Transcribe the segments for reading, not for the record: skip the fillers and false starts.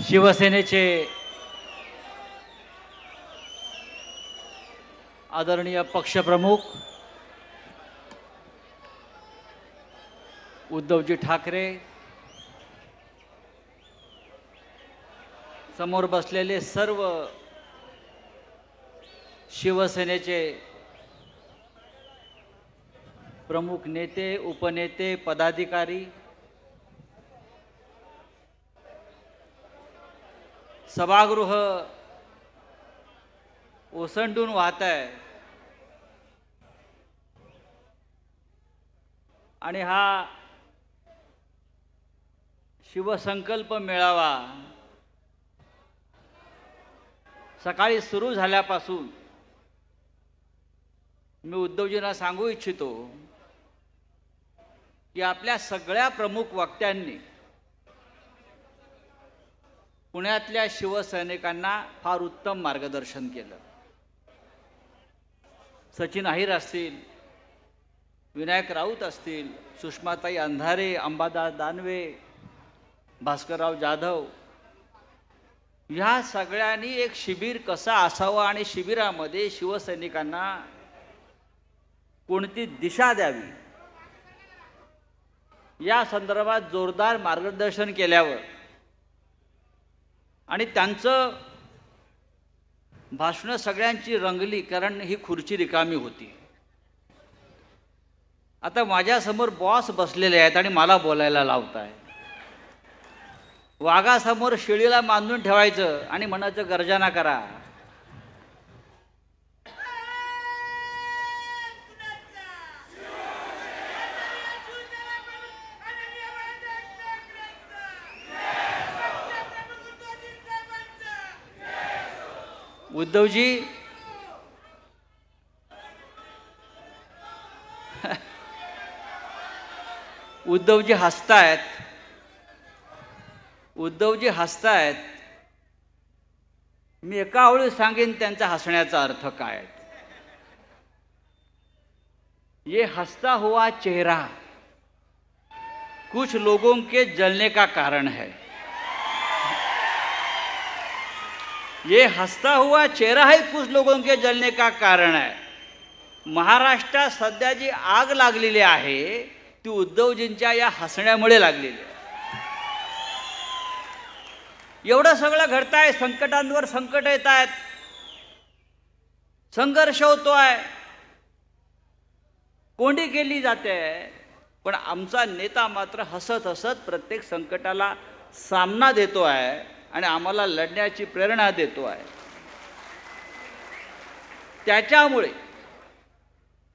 शिवसेनेचे आदरणीय पक्षप्रमुख उद्धवजी ठाकरे, समोर बसलेले सर्व शिवसेनेचे प्रमुख नेते, उपनेते, पदाधिकारी, सभागृह ओसंडून वाहत आहे आणि हा शिवसंकल्प मेळावा सकाळी सुरू झाल्यापासून मी उद्धवजींना सांगू इच्छितो की आपल्या सगळ्या प्रमुख वक्त्यांनी पुण्यातल्या शिवसैनिकांना फार उत्तम मार्गदर्शन केलं. सचिन अहिर असतील, विनायक राऊत असतील, सुषमाताई अंधारे, अंबादास दानवे, भास्करराव जाधव, ह्या सगळ्यांनी एक शिबिर कसा असावं आणि शिबिरामध्ये शिवसैनिकांना कोणती दिशा द्यावी या संदर्भात जोरदार मार्गदर्शन केल्यावर आणि त्यांचं भाषणं सगळ्यांची रंगली, कारण ही खुर्ची रिकामी होती. आता माझ्यासमोर बॉस बसलेले आहेत आणि मला बोलायला लावताय. वाघासमोर शेळीला बांधून ठेवायचं आणि म्हणायचं गर्जना करा. उद्धवजी उद्धवजी हसतायत. उद्धवजी हसतायत. मी एका ओळीत सांगेन त्यांचा हसण्याचा अर्थ काय. ये हंसता हुआ चेहरा कुछ लोगों के जलने का कारण है. ये हंसता हुआ चेहरा ही कुछ लोगों के जलने का कारण है. महाराष्ट्रात सध्या जी आग लागलेली आहे ती उद्धवजींच्या या हसण्यामुळे लागलेली आहे. एवढं सगळं घडतंय, संकटांवर संकट येत आहेत, संघर्ष होतोय, कोंडी केली जाते, पण आमचा नेता मात्र हसत हसत प्रत्येक संकटाला सामना देतो आहे आणि आम्हाला लढण्याची प्रेरणा देतो आहे. त्याच्यामुळे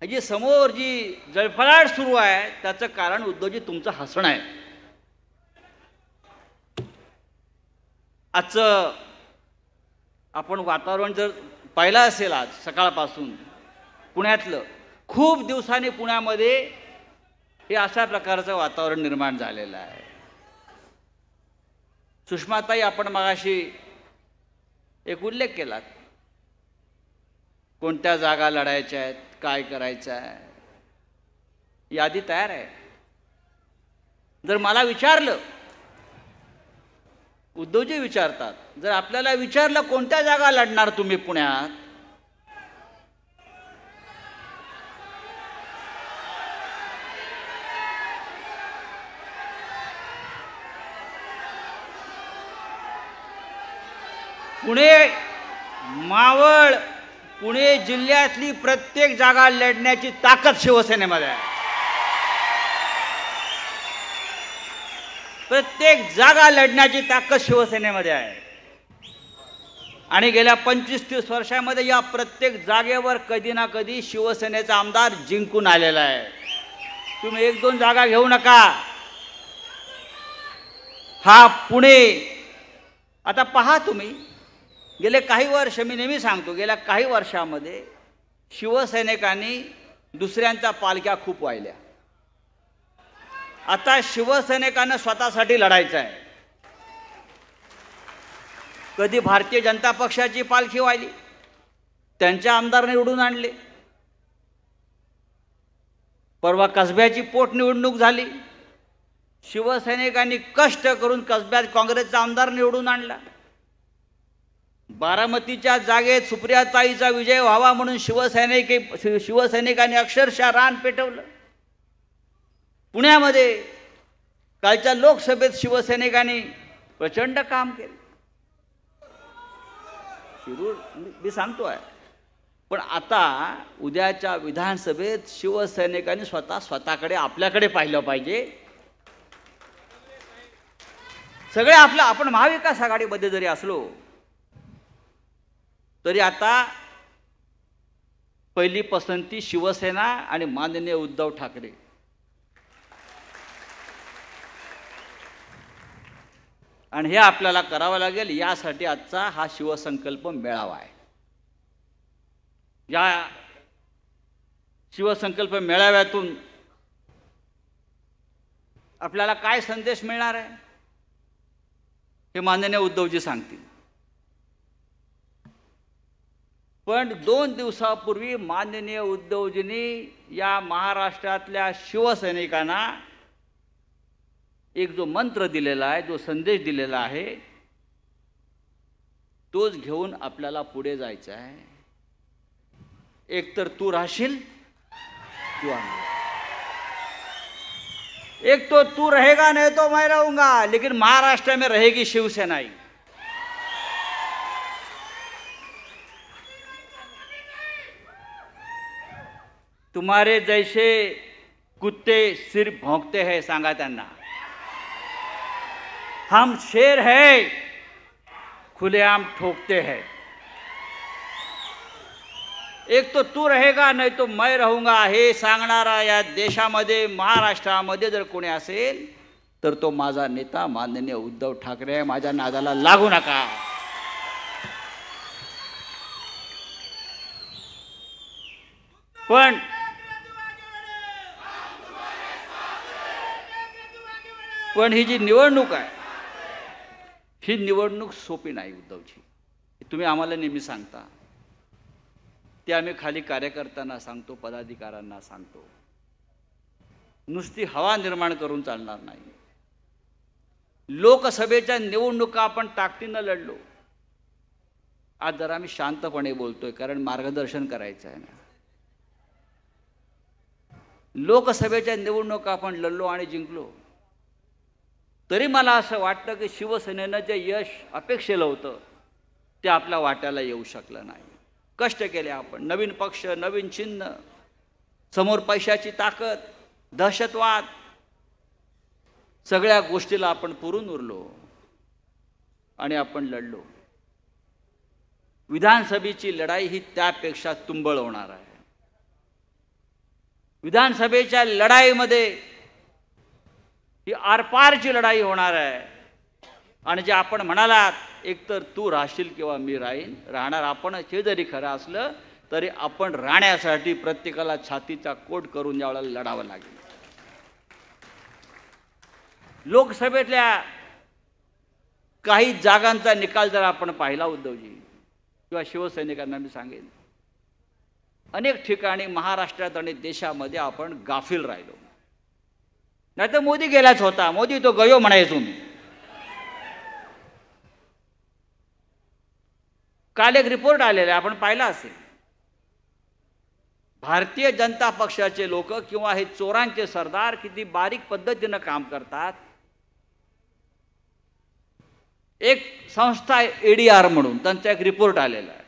जी समोर जी जळफळाट सुरू आहे त्याचं कारण उद्धवजी तुमचं हसणं आहे. आजचं आपण वातावरण जर पाहिलं असेल, आज सकाळपासून पुण्यातलं, खूप दिवसांनी पुण्यामध्ये हे अशा प्रकारचं वातावरण निर्माण झालेलं आहे. सुषमाताई, आपण मगाशी एक उल्लेख केला, कोणत्या जागा लढायच्या आहेत, काय करायचं आहे, यादी तयार आहे. जर मला विचारलं, उद्धवजी विचारतात, जर आपल्याला विचारलं कोणत्या जागा लढणार तुम्ही पुण्यात, पुणे, मावळ, पुणे जिल्ह्यातली प्रत्येक जागा लढण्याची ताकद शिवसेनेमध्ये आहे. प्रत्येक जागा लढण्याची ताकद शिवसेनेमध्ये आहे. आणि गेल्या 25-30 वर्षामध्ये या प्रत्येक जागेवर कधी ना कधी शिवसेनेचा आमदार जिंकून आलेला आहे. तुम्ही 1-2 जागा घेऊ नका. हा पुणे, आता पहा तुम्ही, गेले काही वर्ष, मी नेहमी सांगतो, गेल्या काही वर्षामध्ये शिवसैनिकांनी दुसऱ्यांच्या पालख्या खूप वाहिल्या. आता शिवसैनिकांना स्वतःसाठी लढायचं आहे. कधी भारतीय जनता पक्षाची पालखी वाहिली, त्यांच्या आमदार निवडून आणले. परवा कसब्याची पोटनिवडणूक झाली, शिवसैनिकांनी कष्ट करून कसब्यात काँग्रेसचा आमदार निवडून आणला. बारामतीच्या जागेत सुप्रियाताईचा विजय व्हावा म्हणून शिवसैनिकांनी अक्षरशः रान पेटवलं. पुण्यामध्ये कालच्या लोकसभेत शिवसैनिकांनी प्रचंड काम केलं. शिरूर मी सांगतोय, पण आता उद्याच्या विधानसभेत शिवसैनिकांनी स्वतःकडे आपल्याकडे पाहिलं पाहिजे. सगळे आपण महाविकास आघाडीमध्ये जरी असलो तरी आता पहिली पसंती शिवसेना आणि माननीय उद्धव ठाकरे. आणि हे आपल्याला करावं लागेल. यासाठी आजचा हा शिवसंकल्प मेळावा आहे. या शिवसंकल्प मेळाव्यातून आपल्याला काय संदेश मिळणार आहे हे माननीय उद्धवजी सांगतील. पण 2 दिवसापूर्वी माननीय उद्धवजींनी या महाराष्ट्रातल्या शिवसैनिकांना एक जो मंत्र दिलेला आहे, जो संदेश दिलेला आहे, तोच घेऊन आपल्याला पुढे जायचं आहे. एक तर तू राहशील किंवा एक तो तू रहेगा नहीं तो मैं रहूंगा, लेकिन महाराष्ट्र में रहेगी शिवसेना ही. तुम्हारे जैसे कुत्ते सिर्फ भौंकते हैं, सांगा त्यांना. हम शेर है, खुलेआम ठोकते हैं. एक तो तू रहेगा नहीं तो मैं रहूंगा हे सांगणारा या देशामध्ये महाराष्ट्रामध्ये जर कोणी असेल तर तो माझा नेता माननीय उद्धव ठाकरे आहे. माझ्या नादाला लागू नका. पण ही जी निवडणूक आहे, ही निवडणूक सोपी नाही उद्धवजी. तुम्ही आम्हाला नेहमी सांगता, ते आम्ही खाली कार्यकर्त्यांना सांगतो, पदाधिकाऱ्यांना सांगतो. नुसती हवा निर्माण करून चालणार नाही. लोकसभेच्या निवडणुका आपण ताकदीनं लढलो. आज जरा आम्ही शांतपणे बोलतोय कारण मार्गदर्शन करायचं आहे ना. लोकसभेच्या निवडणुका आपण लढलो आणि जिंकलो. तरी मला असं वाटतं की शिवसेनेनं जे यश अपेक्षेलं होतं ते आपल्या वाट्याला येऊ शकलं नाही. कष्ट केले आपण, नवीन पक्ष, नवीन चिन्ह, समोर पैशाची ताकद, दहशतवाद, सगळ्या गोष्टीला आपण पुरून उरलो आणि आपण लढलो. विधानसभेची लढाई ही त्यापेक्षा तुंबळ होणार आहे. विधानसभेच्या लढाईमध्ये ही आरपारची लढाई होणार आहे. आणि जे आपण म्हणालात, एकतर तू राहशील किंवा मी राहीन, राहणार आपण. हे जरी खरं असलं तरी आपण राहण्यासाठी प्रत्येकाला छातीचा कोट करून यावेळेला लढावं लागेल. लोकसभेतल्या काही जागांचा निकाल जर आपण पाहिला उद्धवजी किंवा शिवसैनिकांना मी सांगेन, अनेक ठिकाणी महाराष्ट्रात आणि देशामध्ये आपण गाफील राहिलो. नाही तर मोदी गेलाच होता, मोदी तो गयो म्हणायचो मी. काल एक रिपोर्ट आलेला आहे, आपण पाहिला असेल. भारतीय जनता पक्षाचे लोक किंवा हे चोरांचे सरदार किती बारीक पद्धतीनं काम करतात. एक संस्था आहे ADR म्हणून, त्यांचा एक रिपोर्ट आलेला आहे.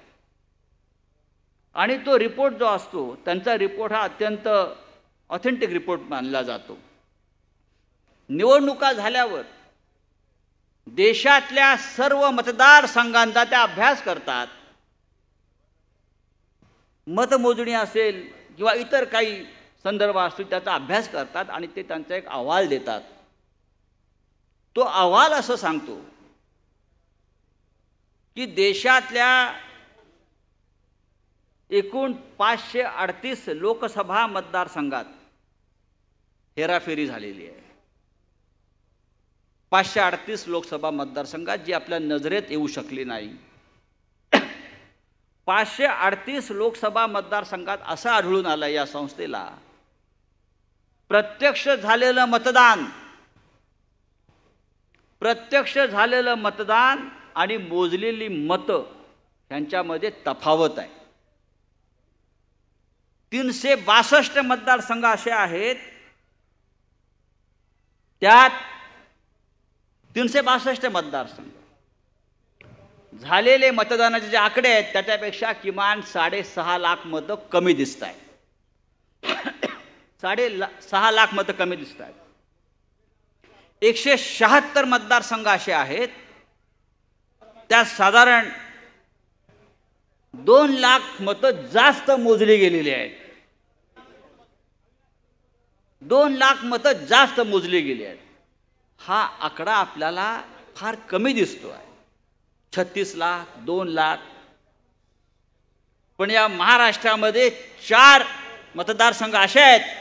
आणि तो रिपोर्ट जो असतो, त्यांचा रिपोर्ट हा अत्यंत ऑथेंटिक रिपोर्ट मानला जातो. निवडणुका झाल्यावर देशातल्या सर्व मतदारसंघांचा त्या अभ्यास करतात. मतमोजणी असेल किंवा इतर काही संदर्भ असतील त्याचा अभ्यास करतात आणि ते त्यांचा एक अहवाल देतात. तो अहवाल असं सांगतो की देशातल्या एकूण 538 लोकसभा मतदारसंघात हेराफेरी झालेली आहे. 538 लोकसभा मतदारसंघात जी आपल्या नजरेत येऊ शकली नाही. 538 लोकसभा मतदारसंघात असं आढळून आलं या संस्थेला, प्रत्यक्ष झालेलं मतदान प्रत्यक्ष झालेलं मतदान आणि मोजलेली मतं यांच्यामध्ये तफावत आहे. 362 मतदारसंघ असे आहेत, त्यात 362 मतदारसंघ झालेले मतदानाचे जे आकडे आहेत त्याच्यापेक्षा किमान 6.5 लाख मतं कमी दिसत आहेत. 6.5 लाख मतं कमी दिसत आहेत. 176 मतदारसंघ असे आहेत, त्यात साधारण 2 लाख मतं जास्त मोजली गेलेली आहेत. 2 लाख मतं जास्त मोजली गेली आहेत. हा आकडा आपल्याला फार कमी दिसतो आहे. 36 लाख, 2 लाख. पण या महाराष्ट्रामध्ये 4 मतदारसंघ असे आहेत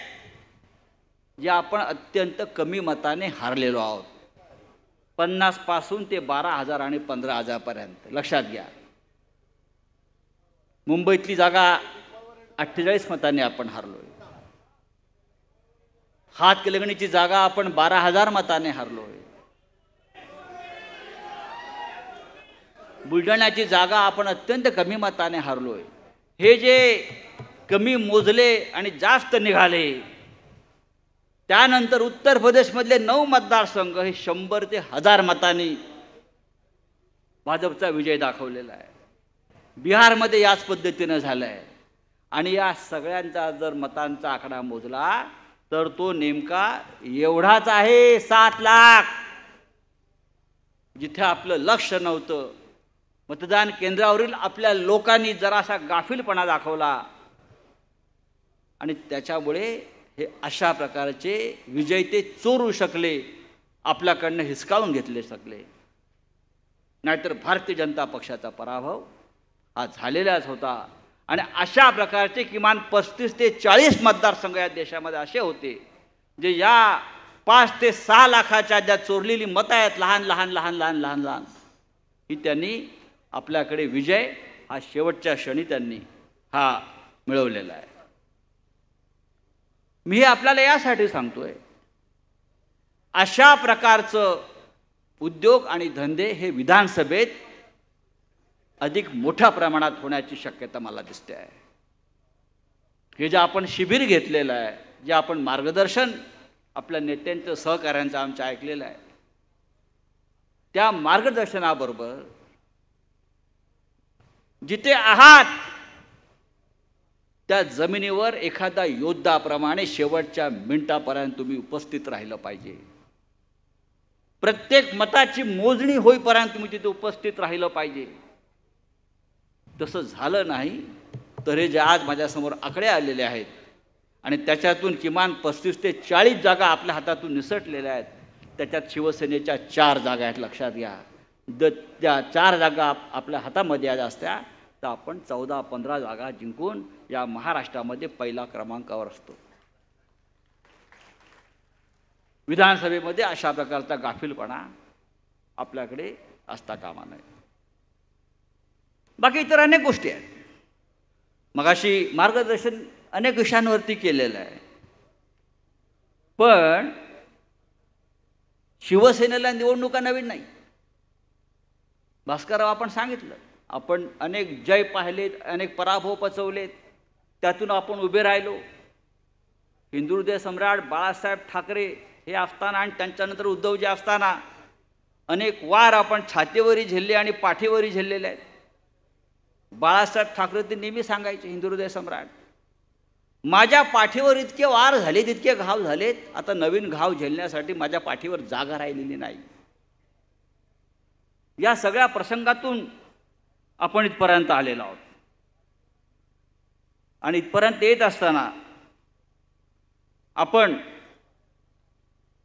जे आपण अत्यंत कमी मताने हारलेलो आहोत. 50 पासून ते 12,000 आणि 15,000 पर्यंत. लक्षात घ्या, मुंबईतली जागा 48 मतांनी आपण हारलोय. हातकणंगलेची जागा आपण 12,000 मताने हारलोय. बुलढाण्याची जागा आपण अत्यंत कमी मताने हारलोय. हे जे कमी मोजले आणि जास्त निघाले, त्यानंतर उत्तर प्रदेशमधले 9 मतदारसंघ हे 100 ते 1000 मतांनी भाजपचा विजय दाखवलेला आहे. बिहारमध्ये याच पद्धतीनं झालं आहे. आणि या सगळ्यांचा जर मतांचा आकडा मोजला तर तो नेमका एवढाच आहे, 7 लाख. जिथे आपलं लक्ष नव्हतं, मतदान केंद्रावरील आपल्या लोकांनी जरासा गाफीलपणा दाखवला आणि त्याच्यामुळे हे अशा प्रकारचे विजय ते चोरू शकले, आपल्याकडनं हिसकावून घेतले शकले. नाहीतर भारतीय जनता पक्षाचा पराभव हा झालेलाच होता. आणि अशा प्रकारचे किमान 35 ते 40 मतदारसंघ या देशामध्ये असे होते जे या 5 ते 6 लाखाच्या ज्या चोरलेली मतं आहेत, लहान लहान लहान लहान लहान लहान, ही त्यांनी आपल्याकडे विजय हा शेवटच्या क्षणी त्यांनी हा मिळवलेला आहे. मी हे आपल्याला यासाठी सांगतोय, अशा प्रकारचं उद्योग आणि धंदे हे विधानसभेत अधिक मोठ्या प्रमाणात होण्याची शक्यता मला दिसते आहे. हे जे आपण शिबिर घेतलेलं आहे, जे आपण मार्गदर्शन आपल्या नेत्यांचं सहकार्यांचं आमच्या ऐकलेलं आहे, त्या मार्गदर्शनाबरोबर जिथे आहात त्या जमिनीवर एखादा योद्धाप्रमाणे शेवटच्या मिनिटापर्यंत तुम्ही उपस्थित राहिलं पाहिजे. प्रत्येक मताची मोजणी होईपर्यंत तुम्ही तिथे उपस्थित राहिलं पाहिजे. तसं झालं नाही तर हे जे आज माझ्यासमोर आकडे आलेले आहेत आणि त्याच्यातून किमान 35 ते 40 जागा आपल्या हातातून निसटलेल्या आहेत, त्याच्यात शिवसेनेच्या 4 जागा आहेत. लक्षात घ्या, त्या 4 जागा आपल्या हातामध्ये आल्या असत्या तर आपण 14-15 जागा जिंकून या महाराष्ट्रामध्ये पहिला क्रमांकावर असतो. विधानसभेमध्ये अशा प्रकारचा गाफीलपणा आपल्याकडे असता कामा नये. बाकी इतर अनेक गोष्टी आहेत. मगाशी मार्गदर्शन अनेक विषयांवरती केलेलं आहे, पण शिवसेनेला निवडणुका नवीन नाही. भास्करराव आपण सांगितलं, आपण अनेक जय पाहिलेत, अनेक पराभव पचवलेत, त्यातून आपण उभे राहिलो. हिंदुहृदय सम्राट बाळासाहेब ठाकरे हे असताना आणि त्यांच्यानंतर उद्धवजी असताना अनेक वार आपण छातीवरी झेलले आणि पाठीवरी झेललेले आहेत. बाळासाहेब ठाकरे ते नेहमी सांगायचे, हिंदुहृदय सम्राट, माझ्या पाठीवर इतके वार झालेत, इतके घाव झालेत, आता नवीन घाव झेलण्यासाठी माझ्या पाठीवर जागा राहिलेली नाही. या सगळ्या प्रसंगातून आपण इथपर्यंत आलेलो आहोत. आणि इथपर्यंत येत असताना आपण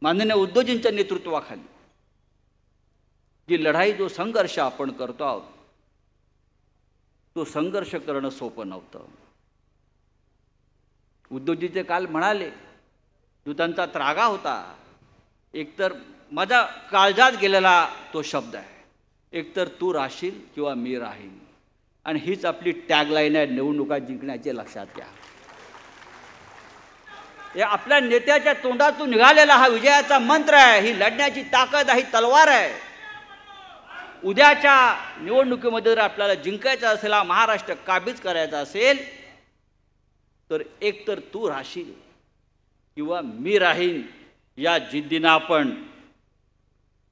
माननीय उद्धवजींच्या नेतृत्वाखाली जी लढाई, जो संघर्ष आपण करतो आहोत, तो संघर्ष करणं सोपं नव्हतं. उद्धवजी ते काल म्हणाले, जो त्यांचा त्रागा होता, एकतर माझ्या काळजात गेलेला तो शब्द आहे, एकतर तू राहशील किंवा मी राहील. आणि हीच आपली टॅगलाईन आहे निवडणुका जिंकण्याचे. लक्षात घ्या. हे आपल्या नेत्याच्या तोंडातून निघालेला हा विजयाचा मंत्र आहे, ही लढण्याची ताकद आहे, ही तलवार आहे. उद्याच्या निवडणुकीमध्ये जर आपल्याला जिंकायचं असेल, हा महाराष्ट्र काबीज करायचा असेल, तर एकतर तू राहशील किंवा मी राहीन, या जिद्दीनं आपण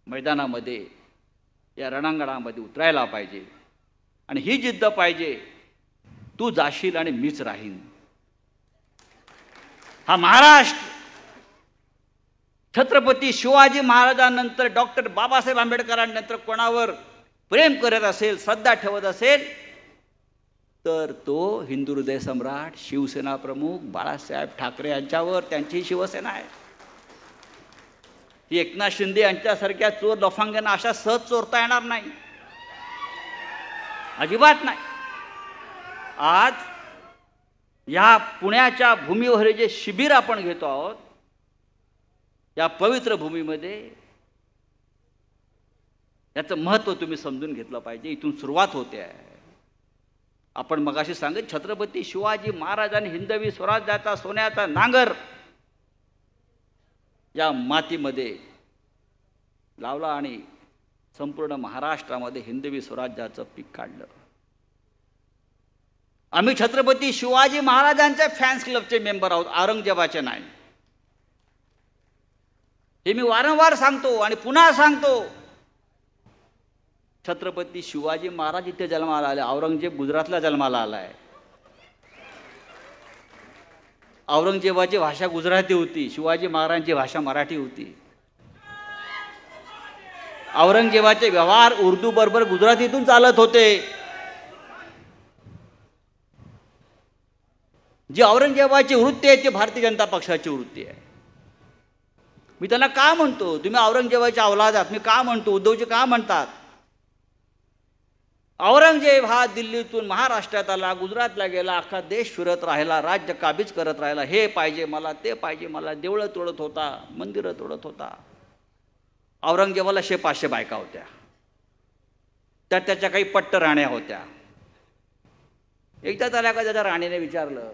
मैदानामध्ये, या रणांगणामध्ये उतरायला पाहिजे. आणि ही जिद्द पाहिजे, तू जाशील आणि मीच राहीन. हा महाराष्ट्र छत्रपती शिवाजी महाराजांनंतर, डॉक्टर बाबासाहेब आंबेडकरांनंतर कोणावर प्रेम करत असेल, श्रद्धा ठेवत असेल, तर तो हिंदू हृदय सम्राट शिवसेना प्रमुख बाळासाहेब ठाकरे यांच्यावर, त्यांची शिवसेना आहे. ही एकनाथ शिंदे यांच्यासारख्या चोर लफंग्यांना अशा सहज चोरता येणार नाही, अजिबात नाही. आज या पुण्याच्या भूमीवर जे शिबिर आपण घेतो आहोत, या पवित्र भूमीमध्ये, याचं महत्त्व तुम्ही समजून घेतलं पाहिजे. इथून सुरुवात होते आहे. आपण मगाशी सांगितलं, छत्रपती शिवाजी महाराजांनी हिंदवी स्वराज्याचा सोन्याचा नांगर या मातीमध्ये लावला आणि संपूर्ण महाराष्ट्रामध्ये हिंदवी स्वराज्याचं पीक काढलं. आम्ही छत्रपती शिवाजी महाराजांच्या फॅन्स क्लबचे मेंबर आहोत, औरंगजेबाचे नाही. हे मी वारंवार सांगतो आणि पुन्हा सांगतो. छत्रपती शिवाजी महाराज इथे जन्माला आले, औरंगजेब गुजरातला जन्माला आलाय. औरंगजेबाची भाषा गुजराती होती, शिवाजी महाराजांची भाषा मराठी होती. औरंगजेबाचे व्यवहार उर्दू बरोबर गुजरातीतून चालत होते. जी औरंगजेबाची वृत्ती आहे ती भारतीय जनता पक्षाची वृत्ती आहे. मी त्यांना का म्हणतो, तुम्ही औरंगजेबाच्या औलाद आहात, मी का म्हणतो, उद्धवजी का म्हणतात? औरंगजेब हा दिल्लीतून महाराष्ट्रात आला, गुजरातला गेला, अख्खा देश फिरत राहिला, राज्य काबीज करत राहिला. हे पाहिजे मला, ते पाहिजे मला, देवळं तोडत होता, मंदिरं तोडत होता. औरंगजेबाला 500 बायका होत्या, त्यात त्याच्या काही पट्ट राण्या होत्या. एकदा त्याला का त्याच्या राणीने विचारलं,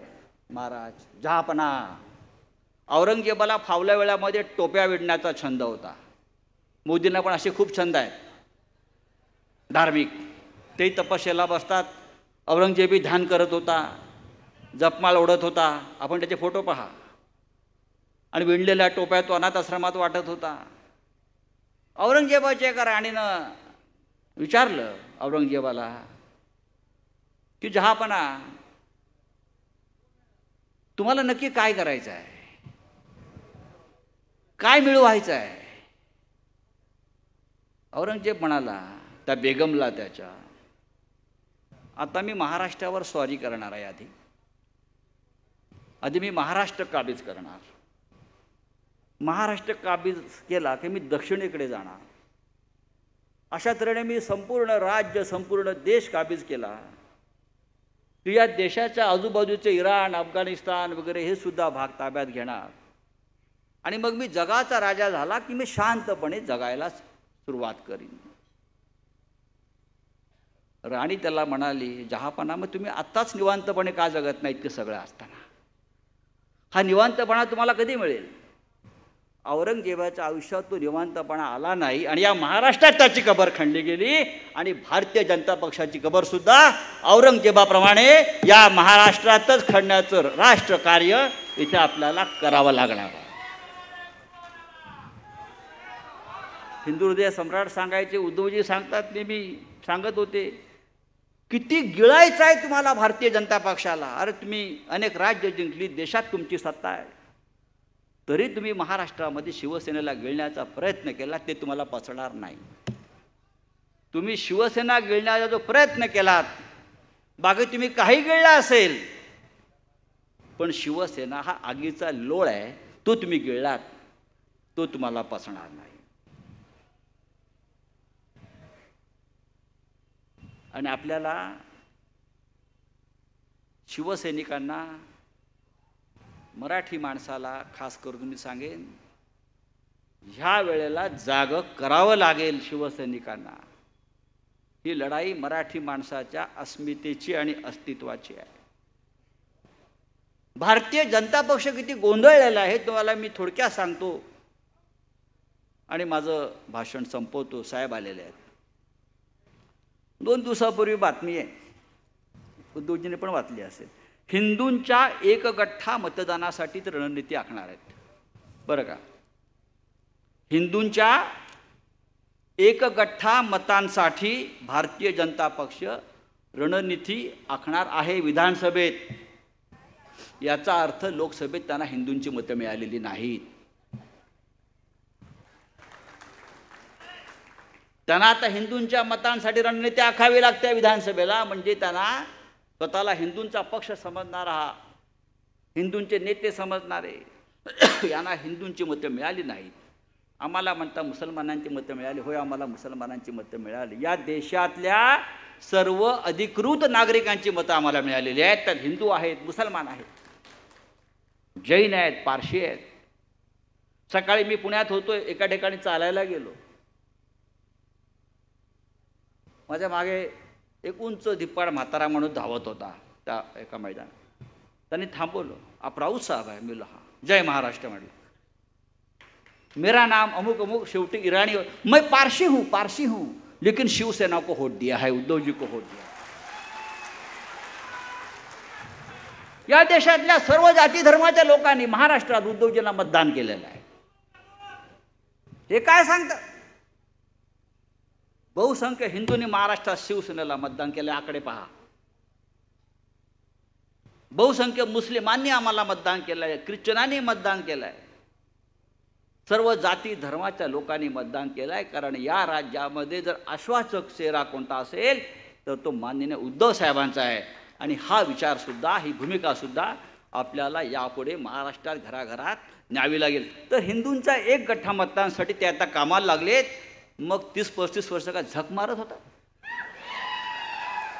महाराज जहापना, औरंगजेबाला फावल्या वेळामध्ये टोप्या विणण्याचा छंद होता. मोदींना पण असे खूप छंद आहेत धार्मिक. तेही तपश्चर्येला बसतात. औरंगजेबी ध्यान करत होता, जपमाळ ओढत होता. आपण त्याचे फोटो पहा. आणि विणलेल्या टोप्या तो अनाथ आश्रमात वाटत होता. औरंगजेबाच्या एका राणीनं विचारलं औरंगजेबाला की जहापना, तुम्हाला नक्की काय करायचं आहे, काय मिळवायचं आहे? औरंगजेब म्हणाला त्या बेगमला त्याच्या, आता मी महाराष्ट्रावर स्वारी करणार आहे. आधी मी महाराष्ट्र काबीज करणार. महाराष्ट्र काबीज केला की मी दक्षिणेकडे जाणार. अशा तऱ्हेने मी संपूर्ण राज्य, संपूर्ण देश काबीज केला की या देशाच्या आजूबाजूचे इराण, अफगाणिस्तान वगैरे हे सुद्धा भाग ताब्यात घेणार. आणि मग मी जगाचा राजा झाला की मी शांतपणे जगायला सुरुवात करीन. राणी त्याला म्हणाली, जहापना, मग तुम्ही आत्ताच निवांतपणे का जगत नाहीत ते सगळं असताना? हा निवांतपणा तुम्हाला कधी मिळेल? औरंगजेबाच्या आयुष्यात तो निवांतपणा आला नाही आणि या महाराष्ट्रात त्याची कबर खणली गेली. आणि भारतीय जनता पक्षाची कबर सुद्धा औरंगजेबाप्रमाणे या महाराष्ट्रातच खणण्याचं राष्ट्र कार्य इथे आपल्याला करावं लागणार आहे. हिंदू हृदय सम्राट सांगायचे, उद्धवजी सांगतात, नेहमी सांगत होते, किती गिळायचं आहे तुम्हाला भारतीय जनता पक्षाला? अरे तुम्ही अनेक राज्य जिंकली, देशात तुमची सत्ता आहे, तरी तुम्ही महाराष्ट्रामध्ये शिवसेनेला गिळण्याचा प्रयत्न केला, ते तुम्हाला पचणार नाही. तुम्ही शिवसेना गिळण्याचा जो प्रयत्न केलात, बाकी तुम्ही काही गिळला असेल, पण शिवसेना हा आगीचा लोळ आहे, तो तुम्ही गिळलात, तो तुम्हाला पचणार नाही. आणि आपल्याला शिवसैनिकांना, मराठी माणसाला खास करून मी सांगेन, ह्या वेळेला जागं करावं लागेल शिवसैनिकांना. ही लढाई मराठी माणसाच्या अस्मितेची आणि अस्तित्वाची आहे. भारतीय जनता पक्ष किती गोंधळलेला आहे तुम्हाला मी थोडक्यात सांगतो आणि माझं भाषण संपवतो. साहेब आलेले आहेत. 2 दिवसापूर्वी बातमी आहे, उद्धवजीने पण वाचली असेल. हिंदूंच्या एकगठ्ठा मतदानासाठी ते रणनीती आखणार आहेत. बरं का, हिंदूंच्या एकगठ्ठा मतांसाठी भारतीय जनता पक्ष रणनीती आखणार आहे विधानसभेत. याचा अर्थ लोकसभेत त्यांना हिंदूंची मतं मिळालेली नाहीत. त्यांना आता हिंदूंच्या मतांसाठी रणनीती आखावी लागते विधानसभेला. म्हणजे त्यांना स्वतःला हिंदूंचा पक्ष समजणारा, हिंदूंचे नेते समजणारे यांना हिंदूंची मतं मिळाली नाहीत. आम्हाला म्हणता मुसलमानांची मतं मिळाली. होय, आम्हाला मुसलमानांची मतं मिळाली. या देशातल्या सर्व अधिकृत नागरिकांची मतं आम्हाला मिळालेली आहेत. त्यात हिंदू आहेत, मुसलमान आहेत, जैन आहेत, पारशी आहेत. सकाळी मी पुण्यात होतो, एका ठिकाणी चालायला गेलो. माझ्या मागे एक उंच धिप्पाड म्हातारा म्हणून धावत होता त्या एका मैदानात. त्यांनी थांबवलं. आप राऊत साहब आहे? मी हा, जय महाराष्ट्र म्हटलं. मेरा नाम अमुक अमुक, शेवटी ईरानी. मैं पारसी हूं लेकिन शिवसेना को वोट दिया है, उद्धव जी को वोट दिया. या देशातल्या सर्व जाती धर्माच्या लोकांनी महाराष्ट्रात उद्धवजींना मतदान केलेलं आहे. हे काय सांगतं? बहुसंख्य हिंदूंनी महाराष्ट्रात शिवसेनेला मतदान केलं. आकडे पहा. बहुसंख्य मुस्लिमांनी आम्हाला मतदान केलंय, ख्रिश्चनांनी मतदान केलंय, सर्व जाती धर्माच्या लोकांनी मतदान केलंय. कारण या राज्यामध्ये जर आश्वासक चेहरा कोणता असेल तर तो माननीय उद्धव साहेबांचा आहे. आणि हा विचारसुद्धा, ही भूमिकासुद्धा आपल्याला यापुढे महाराष्ट्रात घराघरात न्यावी लागेल. तर हिंदूंच्या एक गठ्ठा मतदानासाठी ते आता कामाला लागलेत. मग 30-35 वर्ष का झक मारत होता?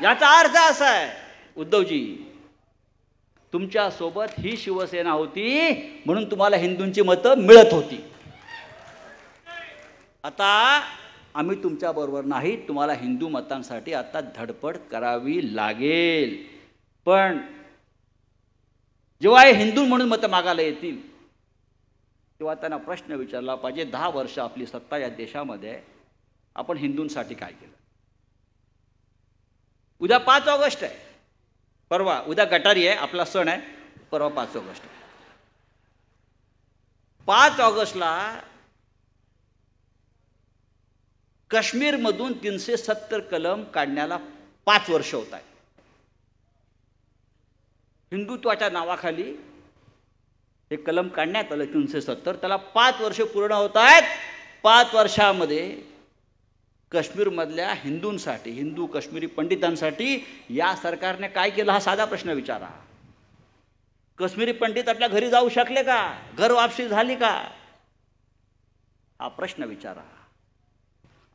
याचा अर्थ असा आहे, उद्धवजी तुमच्या सोबत ही शिवसेना होती म्हणून तुम्हाला हिंदूंची मतं मिळत होती. आता आम्ही तुमच्या बरोबर नाही. तुम्हाला हिंदू मतांसाठी आता धडपड करावी लागेल. पण जेव्हा हे हिंदू म्हणून मतं मागायला येतील तेव्हा त्यांना प्रश्न विचारला पाहिजे, 10 वर्ष आपली सत्ता या देशामध्ये आपण हिंदूंसाठी काय केलं? उद्या 5 ऑगस्ट आहे, परवा उद्या गटारी आहे, आपला सण आहे, परवा 5 ऑगस्ट आहे. 5 ऑगस्टला काश्मीरमधून 370 कलम काढण्याला 5 वर्ष होत आहेत. हिंदुत्वाच्या नावाखाली हे कलम काढण्यात आलं 370, त्याला 5 वर्ष पूर्ण होत आहेत. 5 वर्षामध्ये काश्मीरमधल्या हिंदूंसाठी, हिंदू काश्मीरी पंडितांसाठी या सरकारने काय केलं? हा साधा प्रश्न विचारा. काश्मीरी पंडित आपल्या घरी जाऊ शकले का? घर वापसी झाली का? हा प्रश्न विचारा.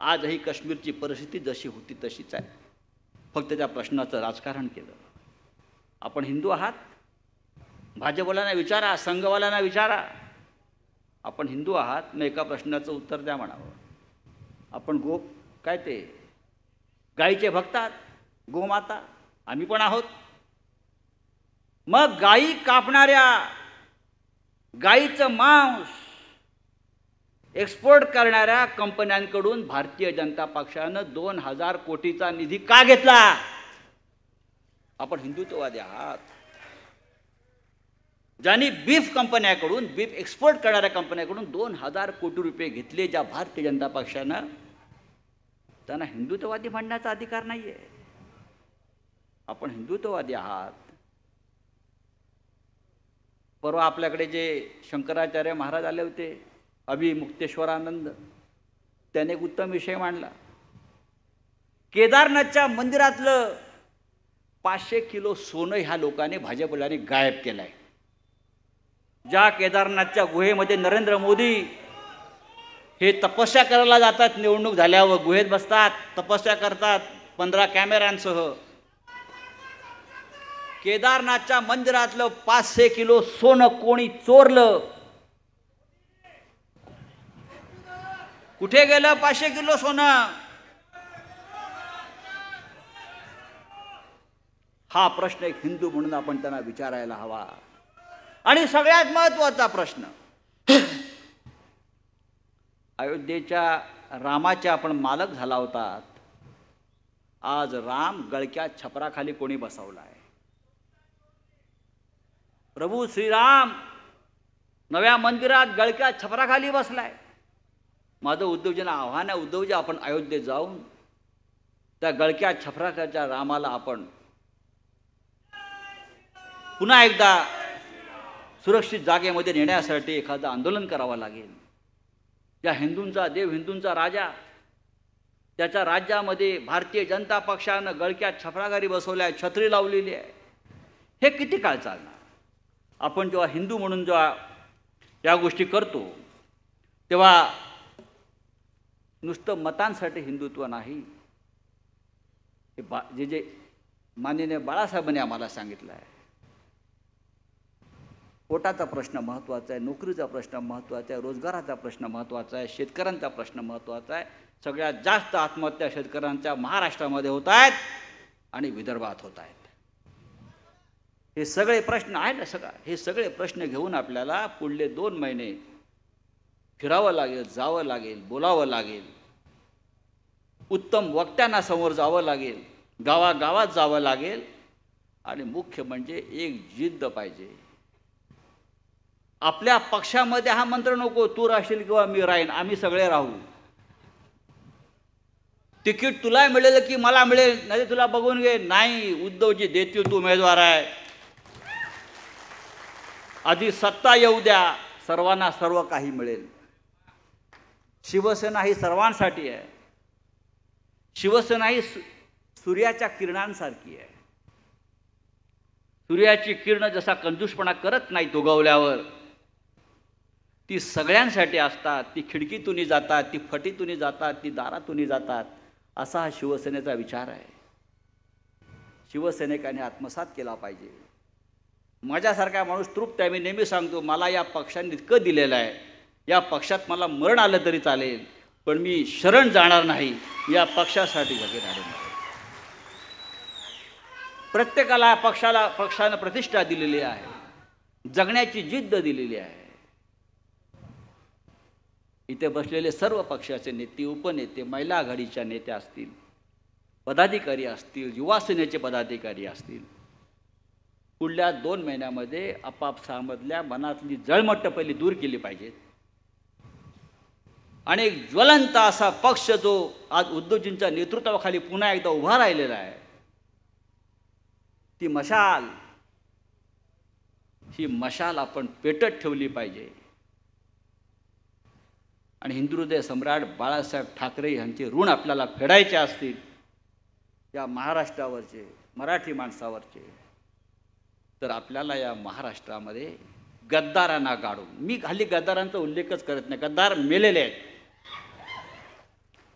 आजही काश्मीरची परिस्थिती जशी होती तशीच आहे. फक्त त्या प्रश्नाचं राजकारण केलं. आपण हिंदू आहात? भाजपवाल्यांना विचारा, संघवाल्यांना विचारा, आपण हिंदू आहात? मग एका प्रश्नाचं उत्तर द्या म्हणावं. आपण काय ते गायीचे भक्त आहात? गोमाता? आम्ही पण आहोत. मग गायी कापणाऱ्या, गायीचं मांस एक्सपोर्ट करणाऱ्या कंपन्यांकडून भारतीय जनता पक्षानं 2000 कोटीचा निधी का घेतला? आपण हिंदुत्ववादी आहात. ज्यांनी बीफ कंपन्याकडून, बीफ एक्सपोर्ट करणाऱ्या कंपन्याकडून 2000 कोटी रुपये घेतले, ज्या भारतीय जनता पक्षानं, त्यांना हिंदुत्ववादी म्हणण्याचा अधिकार नाहीये. आपण हिंदुत्ववादी आहात. परवा आपल्याकडे जे शंकराचार्य महाराज आले होते, अभिमुक्तेश्वरानंद, त्याने एक उत्तम विषय मांडला. केदारनाथच्या मंदिरातलं 500 किलो सोनं ह्या लोकांनी, भाजपवाल्यांनी गायब केलंय. ज्या केदारनाथच्या गुहेमध्ये नरेंद्र मोदी हे तपस्या करायला जातात, निवडणूक झाल्यावर गुहेत बसतात, तपस्या करतात 15 कॅमेऱ्यांसह, केदारनाथच्या मंदिरातलं 500 किलो सोनं कोणी चोरलं? कुठे गेलं 500 किलो सोनं? हा प्रश्न एक हिंदू म्हणून आपण त्यांना विचारायला हवा. आणि सगळ्यात महत्त्वाचा प्रश्न, अयोध्येच्या रामाचे आपण मालक झाला होतात, आज राम गळक्या छपराखाली कोणी बसवलाय? प्रभू श्रीराम नव्या मंदिरात गळक्या छपराखाली बसलाय. माझं उद्धवजींना आव्हान आहे, उद्धवजी आपण अयोध्येत जाऊन त्या गळक्या छपराखाच्या रामाला आपण पुन्हा एकदा सुरक्षित जागेमध्ये नेण्यासाठी एखादं आंदोलन करावं लागेल. त्या हिंदूंचा देव, हिंदूंचा राजा, त्याच्या राज्यामध्ये भारतीय जनता पक्षानं गळक्या छपराखाली बसवल्या, छत्री लावलेली आहे. हे किती काळ चालणार? आपण जेव्हा हिंदू म्हणून जेव्हा या गोष्टी करतो तेव्हा नुसतं मतांसाठी हिंदुत्व नाही, हे जे माननीय बाळासाहेबांनी आम्हाला सांगितलं आहे, पोटाचा प्रश्न महत्त्वाचा आहे, नोकरीचा प्रश्न महत्त्वाचा आहे, रोजगाराचा प्रश्न महत्त्वाचा आहे, शेतकऱ्यांचा प्रश्न महत्त्वाचा आहे. सगळ्यात जास्त आत्महत्या शेतकऱ्यांच्या महाराष्ट्रामध्ये होत आहेत आणि विदर्भात होत आहेत. हे सगळे प्रश्न आहेत ना, हे सगळे प्रश्न घेऊन आपल्याला पुढले 2 महिने फिरावं लागेल, जावं लागेल, बोलावं लागेल, उत्तम वक्त्यांना समोर जावं लागेल, गावागावात जावं लागेल. आणि मुख्य म्हणजे एक जिद्द पाहिजे. आपल्या पक्षामध्ये हा मंत्र नको, तू राहशील किंवा मी राहीन, आम्ही सगळे राहू. तिकीट तुला मिळेल की मला मिळेल, नाही तुला बघून घे. नाही, उद्धवजी देतील, तू उमेदवार आहे, आधी सत्ता येऊ द्या, सर्वांना सर्व काही मिळेल. शिवसेना ही सर्वांसाठी आहे. शिवसेना ही सूर्याच्या किरणांसारखी आहे. सूर्याची किरण जसा कंजूसपणा करत नाही उगवल्यावर, ती सगळ्यांसाठी असतात. ती खिडकीतूनही जातात, ती फटीतूनही जातात, ती दारातूनही जातात. असा हा शिवसेनेचा विचार आहे. शिवसैनिकांनी आत्मसात केला पाहिजे. माझ्यासारखा माणूस तृप्त आहे. मी नेहमी सांगतो, मला या पक्षाने इतकं दिलेलं आहे, या पक्षात मला मरण आलं तरी चालेल, पण मी शरण जाणार नाही, या पक्षासाठी जगे राहणार नाही. प्रत्येकाला पक्षानं प्रतिष्ठा दिलेली आहे, जगण्याची जिद्द दिलेली आहे. इथे बसलेले सर्व पक्षाचे नेते, उपनेते, महिला आघाडीच्या नेत्या असतील, पदाधिकारी असतील, युवा सेनेचे पदाधिकारी असतील, पुढल्या 2 महिन्यामध्ये आपापसामधल्या मनातली जळमट्ट पहिली दूर केली पाहिजेत. आणि एक ज्वलंत असा पक्ष जो आज उद्धवजींच्या नेतृत्वाखाली पुन्हा एकदा उभा राहिलेला आहे, ती मशाल, ही मशाल आपण पेटत ठेवली पाहिजे. आणि हिंदुहृदय सम्राट बाळासाहेब ठाकरे यांचे ऋण आपल्याला फेडायचे असतील या महाराष्ट्रावरचे, मराठी माणसावरचे, तर आपल्याला या महाराष्ट्रामध्ये गद्दारांना गाडून, मी हल्ली गद्दारांचा उल्लेखच करत नाही, गद्दार मेलेले आहेत.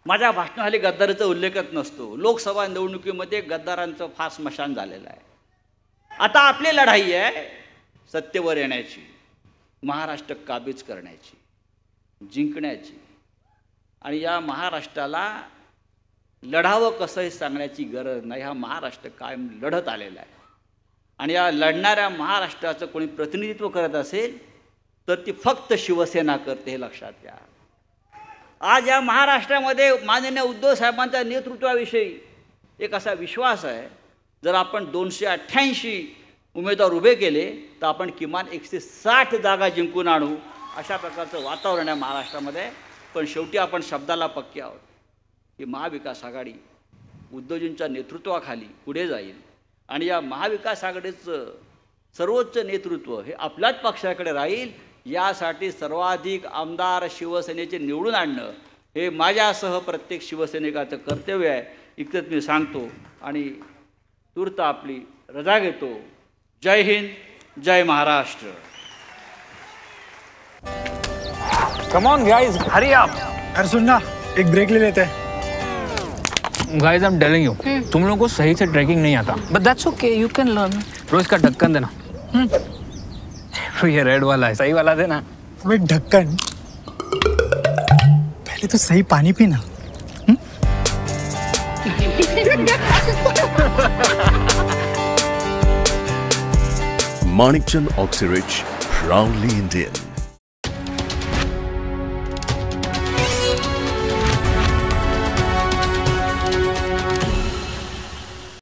माझ्या भाषणाखाली गद्दारीचा उल्लेखच नसतो. लोकसभा निवडणुकीमध्ये गद्दारांचं फार स्मशान झालेलं आहे. आता आपली लढाई आहे सत्तेवर येण्याची, महाराष्ट्र काबीज करण्याची, जिंकण्याची. आणि या महाराष्ट्राला लढावं कसं हे सांगण्याची गरज नाही. हा महाराष्ट्र कायम लढत आलेला आहे. आणि या लढणाऱ्या महाराष्ट्राचं कोणी प्रतिनिधित्व करत असेल तर ती फक्त शिवसेना करते, हे लक्षात घ्या. आज या महाराष्ट्रामध्ये माननीय उद्धव साहेबांच्या नेतृत्वाविषयी एक असा विश्वास आहे, जर आपण 288 उमेदवार उभे केले तर आपण किमान 160 जागा जिंकून आणू, अशा प्रकारचं वातावरण आहे महाराष्ट्रामध्ये. पण शेवटी आपण शब्दाला पक्के आहोत की महाविकास आघाडी उद्धवजींच्या नेतृत्वाखाली पुढे जाईल. आणि या महाविकास आघाडीचं सर्वोच्च नेतृत्व हे आपल्याच पक्षाकडे राहील. यासाठी सर्वाधिक आमदार शिवसेनेचे निवडून आणणं हे माझ्यासह प्रत्येक शिवसैनिकाचं कर्तव्य आहे. इतकंच मी सांगतो आणि तूर्त आपली रजा घेतो. जय हिंद, जय Maharashtra. Come on guys, hurry up. अरे सुन ना, एक ब्रेक ले लेते हैं. Guys, I'm telling you, तुम लोगों को सही से ट्रैकिंग नहीं आता. But that's okay, you can learn. रोज का ढक्कन देना. ये रेड वाला है, सही वाला देना. वो एक ढक्कन. पहले तो सही पानी पीना. Manikchand Oxyrich Proudly Indian.